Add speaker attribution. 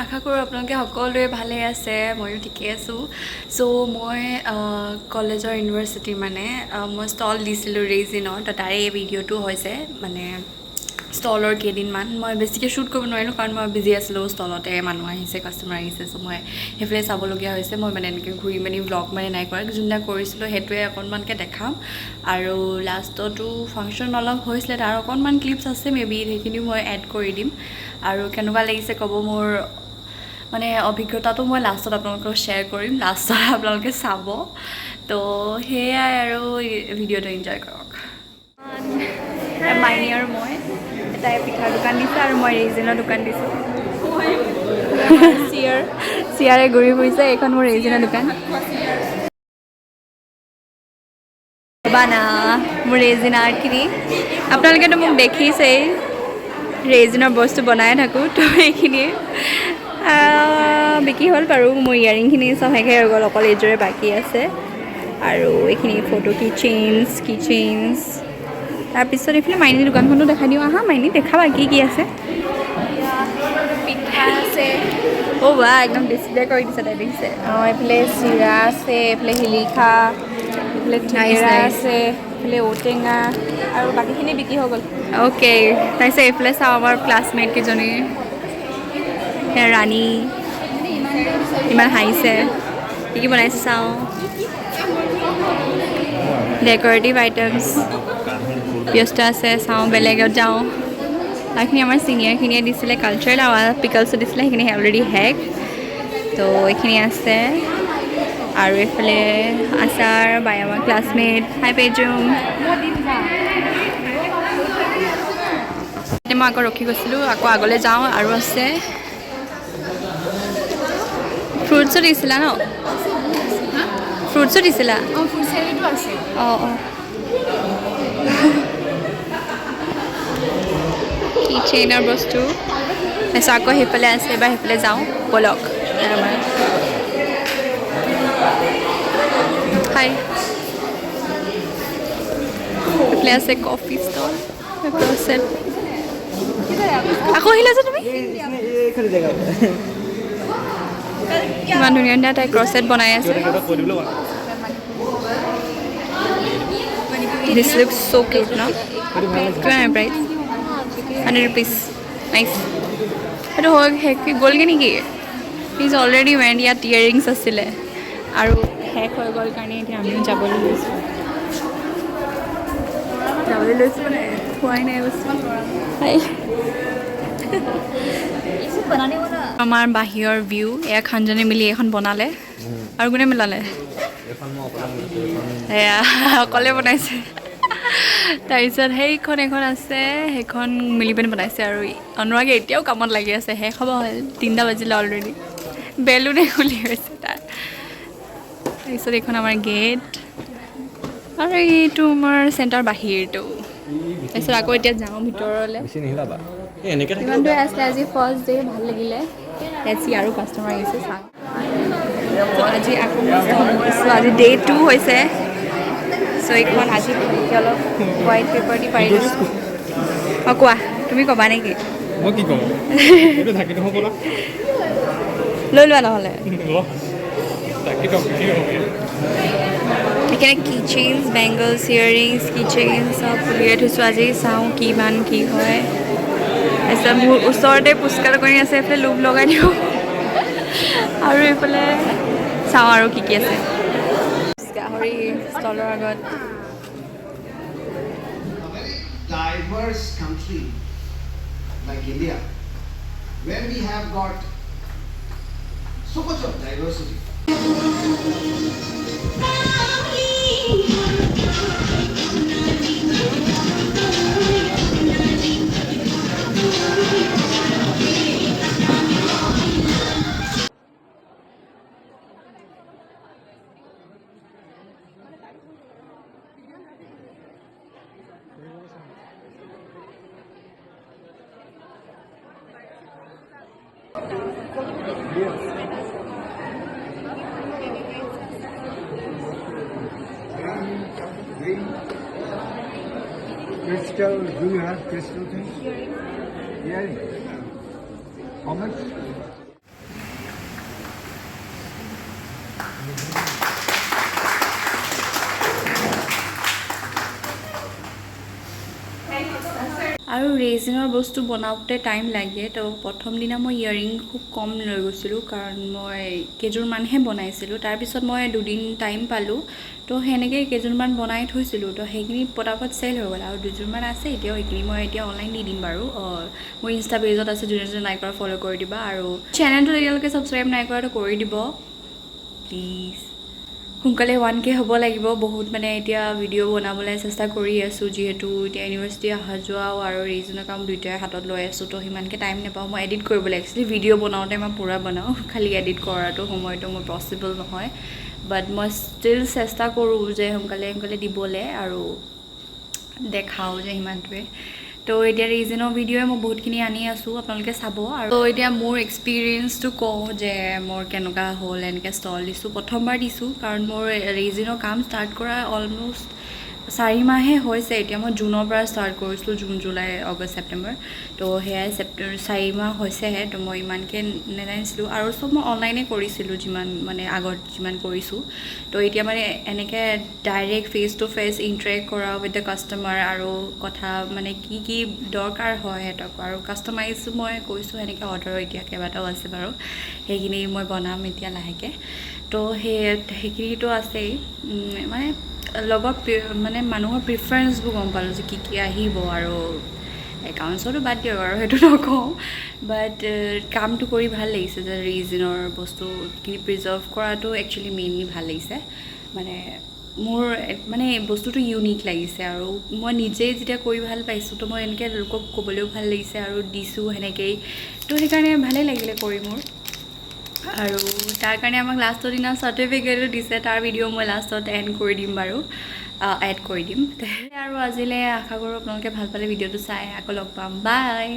Speaker 1: আশা কৰোঁ আপোনালোকে সকলোৱে ভালে আছে ময়ো ঠিকে আছোঁ সো মই কলেজৰ ইউনিভাৰ্চিটিৰ মানে মই ষ্টল দিছিলোঁ ৰেজিনৰ তো তাৰে এই ভিডিঅ'টো হৈছে মানে ষ্টলৰ কেইদিনমান মই বেছিকৈ শ্বুট কৰিব নোৱাৰিলোঁ কাৰণ মই বিজি আছিলোঁ ষ্টলতে মানুহ আহিছে কাষ্টমাৰ আহিছে চ' মই সেইফালে চাবলগীয়া হৈছে মই মানে এনেকৈ ঘূৰি মেলি ব্লগ মানে নাই কৰা যোনটা কৰিছিলোঁ সেইটোৱে অকণমানকৈ দেখাম আৰু লাষ্টতো ফাংচন অলপ হৈছিলে তাৰ অকণমান ক্লিপছ আছে মেবি সেইখিনিও মই এড কৰি দিম আৰু কেনেকুৱা লাগিছে ক'ব মোৰ মানে অভিজ্ঞতাটো মই লাষ্টত আপোনালোকক শ্বেয়াৰ কৰিম লাষ্টত আপোনালোকে চাব তো সেয়াই আৰু ভিডিঅ'টো এনজয় কৰক মাইনী আৰু মই এটাই পিঠাৰ দোকান দিছে আৰু মই ৰেজিনৰ দোকান দিছোঁ চিয়াৰে ঘূৰি ফুৰিছে এইখন মোৰ ৰেজিনৰ দোকান বানা মোৰ ৰেজিন আৰ্টখিনি আপোনালোকেতো মোক দেখিছেই ৰেজিনৰ বস্তু বনাই থাকোঁ তো এইখিনিয়ে বিক্ৰী হ'ল বাৰু মোৰ ইয়াৰিংখিনি চব শেষে হৈ গ'ল অকল এইযোৰে বাকী আছে আৰু এইখিনি ফটো কিচেইনছ তাৰপিছত এইফালে মাইনী দোকানখনো দেখাই দিওঁ আহা মাইনী দেখাবা কি আছে পিঠা আছে অ' বা একদম ডিছপ্লে কৰি দিছে তাই দেখিছে অঁ এইফালে চিৰা আছে এইফালে শিলিখা এইফালে ঠেকেৰা আছে এইফালে ঔটেঙা আৰু বাকীখিনি বিক্ৰী হৈ গ'ল অ'কে তাৰপিছত এইফালে চাওঁ আমাৰ ক্লাছমেট কেইজনী ৰাণী ইমান হাঁহিছে কি বনাইছে চাওঁ ডেকৰেটিভ আইটেমছ ব্যস্ত আছে চাওঁ বেলেগত যাওঁ এইখিনি আমাৰ ছিনিয়ৰখিনিয়ে দিছিলে কালচাৰেল আৰু পিকলছো দিছিলে সেইখিনি অলৰেডি হেক তো এইখিনি আছে আৰু এইফালে আচাৰ বাই আমাৰ ক্লাছমেট হাই পেজুম মই আকৌ ৰখি গৈছিলোঁ আকৌ আগলৈ যাওঁ আৰু আছে ফ্ৰুটছো দিছিলা ন ফ্ৰুটছো দিছিলা অঁ কিচেইনৰ বস্তু তাৰপিছত আকৌ সেইফালে আছে বা সেইফালে যাওঁ ব'লক আমাৰ হাই এইফালে আছে কফি ষ্টল ক্ৰছেট আকৌ আহিলা যে তুমি ইমান ধুনীয়া ধুনীয়া তাই ক্ৰছেট বনাই আছে দিছ লুকছ ছ' কিউট ন কিমান প্ৰাইচ 100 rupees নাইচ সেইটো হৈ শেষ গ'লগৈ নেকি ইজ অলৰেডি ৱেণ্ড ইয়াত ইয়েৰিংছ আছিলে আৰু শেষ হৈ গ'ল কাৰণে এতিয়া আমিও যাবলৈ লৈছোঁ মানে খোৱাই নাই বস্তু আমাৰ বাহিৰৰ ভিউ এয়া খানজনে মিলি এখন বনালে আৰু কোনে মিলালে এয়া অকলে বনাইছে তাৰপিছত সেইখন এখন আছে সেইখন মিলি পিনে বনাইছে আৰু অনুৰাগে এতিয়াও কামত লাগি আছে শেষ হ'ব হ'ল 3টা বাজিলে অলৰেডি বেলুনে খুলি হৈছে তাৰ তাৰপিছত এইখন আমাৰ গেট আৰু এইটো আমাৰ চেণ্টাৰ বাহিৰটো তাৰপিছত আকৌ এতিয়া যাওঁ ভিতৰলৈ ইমানটোৱে আছিলে আজি ফাৰ্ষ্ট ডে ভাল লাগিলে এচি আৰু কাষ্টমাৰ আহিছে চাওঁ আজি আকৌ আজি ডে 2 হৈছে চ' এইখন আজি অলপ হোৱাইট পেপাৰ দি পাৰি দিছোঁ অঁ কোৱা তুমি ক'বা নেকি
Speaker 2: মই কি ক'ম এইটো ঢাকি থ'ব ব'লা
Speaker 1: লৈ লোৱা নহ'লে সেইকাৰণে কিচেইনছ বেংগলছ ইয়েৰিংছ কিচেইনছ চব উলিয়াই থৈছোঁ আজি চাওঁ কিমান কি হয় তাৰপিছত মোৰ ওচৰতে পুষ্কাৰ কৰি আছে এইফালে লোভ লগাই দিওঁ আৰু এইফালে চাওঁ আৰু কি আছে গাহৰি ষ্টলৰ আগত
Speaker 3: diverse country like India, where we have got so much of diversity. Crystal, do you have crystal things? Earring. How much?
Speaker 1: আৰু ৰেজিনৰ বস্তু বনাওঁতে টাইম লাগে তো প্ৰথম দিনা মই ইয়াৰিং খুব কম লৈ গৈছিলোঁ কাৰণ মই কেইযোৰমানহে বনাইছিলোঁ তাৰপিছত মই 2 দিন টাইম পালোঁ তো সেনেকৈ কেইযোৰমান বনাই থৈছিলোঁ তো সেইখিনি পটাপট চেল হৈ গ'ল আৰু 2যোৰমান আছে এতিয়াও এইখিনি মই এতিয়া অনলাইন দি দিম বাৰু মোৰ ইনষ্টা পেজত আছে যোনে নাই কৰা ফ'ল' কৰি দিবা আৰু চেনেলটো এতিয়ালৈকে ছাবস্ক্ৰাইব নাই কৰাটো কৰি দিব প্লিজ সোনকালে 1K হ'ব লাগিব বহুত মানে এতিয়া ভিডিঅ' বনাবলৈ চেষ্টা কৰি আছোঁ যিহেতু এতিয়া ইউনিভাৰ্চিটি অহা যোৱাও আৰু ৰেজিনৰ কাম দুইটাই হাতত লৈ আছোঁ তো সিমানকৈ টাইম নাপাওঁ মই এডিট কৰিবলৈ একচুৱেলি ভিডিঅ' বনাওঁতে মই পূৰা বনাওঁ খালি এডিট কৰাটো সময়টো মোৰ পচিবল নহয় বাট মই ষ্টিল চেষ্টা কৰোঁ যে সোনকালে দিবলৈ আৰু দেখাওঁ যে সিমানটোৱে তো এতিয়া ৰেজিনৰ ভিডিঅ'ই মই বহুতখিনি আনি আছোঁ আপোনালোকে চাব আৰু তো এতিয়া মোৰ এক্সপিৰিয়েঞ্চটো কওঁ যে মোৰ কেনেকুৱা হ'ল এনেকৈ ষ্টল দিছোঁ প্ৰথমবাৰ দিছোঁ কাৰণ মোৰ ৰেজিনৰ কাম ষ্টাৰ্ট কৰা অলম'ষ্ট 4 মাহে হৈছে এতিয়া মই জুনৰ পৰা ষ্টাৰ্ট কৰিছিলোঁ জুন জুলাই আগষ্ট ছেপ্টেম্বৰ তো সেয়াই 4 মাহ হৈছেহে তো মই ইমানকৈ নেজানিছিলোঁ আৰু চব মই অনলাইনে কৰিছিলোঁ যিমান মানে আগত যিমান কৰিছোঁ তো এতিয়া মানে এনেকৈ direct face to face interact কৰা উইথ দ্য কাষ্টমাৰ আৰু কথা মানে কি দৰকাৰ হয় সিহঁতক আৰু কাষ্টমাইজ মই কৈছোঁ সেনেকৈ অৰ্ডাৰ এতিয়া কেইবাটাও আছে বাৰু সেইখিনি মই বনাম এতিয়া লাহেকৈ তো সেইখিনিতো আছেই মানে লগত মানে মানুহৰ প্ৰিফাৰেঞ্চবোৰ গম পালোঁ যে কি আহিব আৰু একাউণ্টছতো বাদ দিয়ক আৰু সেইটো নকওঁ বাট কামটো কৰি ভাল লাগিছে যে ৰেজিনৰ বস্তুখিনি প্ৰিজাৰ্ভ কৰাটো একচুৱেলি মেইনলি ভাল লাগিছে মানে মোৰ মানে বস্তুটো ইউনিক লাগিছে আৰু মই নিজেই যেতিয়া কৰি ভাল পাইছোঁ তো মই এনেকৈ লোকক ক'বলৈও ভাল লাগিছে আৰু দিছোঁ সেনেকৈয়ে তো সেইকাৰণে ভালেই লাগিলে কৰি মোৰ আৰু তাৰ কাৰণে আমাক লাষ্টৰ দিনা চাৰ্টিফিকেটো দিছে তাৰ ভিডিঅ' মই লাষ্টত এড কৰি দিম বাৰু আৰু আজিলৈ আশা কৰোঁ আপোনালোকে ভাল পালে ভিডিঅ'টো চাই আকৌ লগ পাম বাই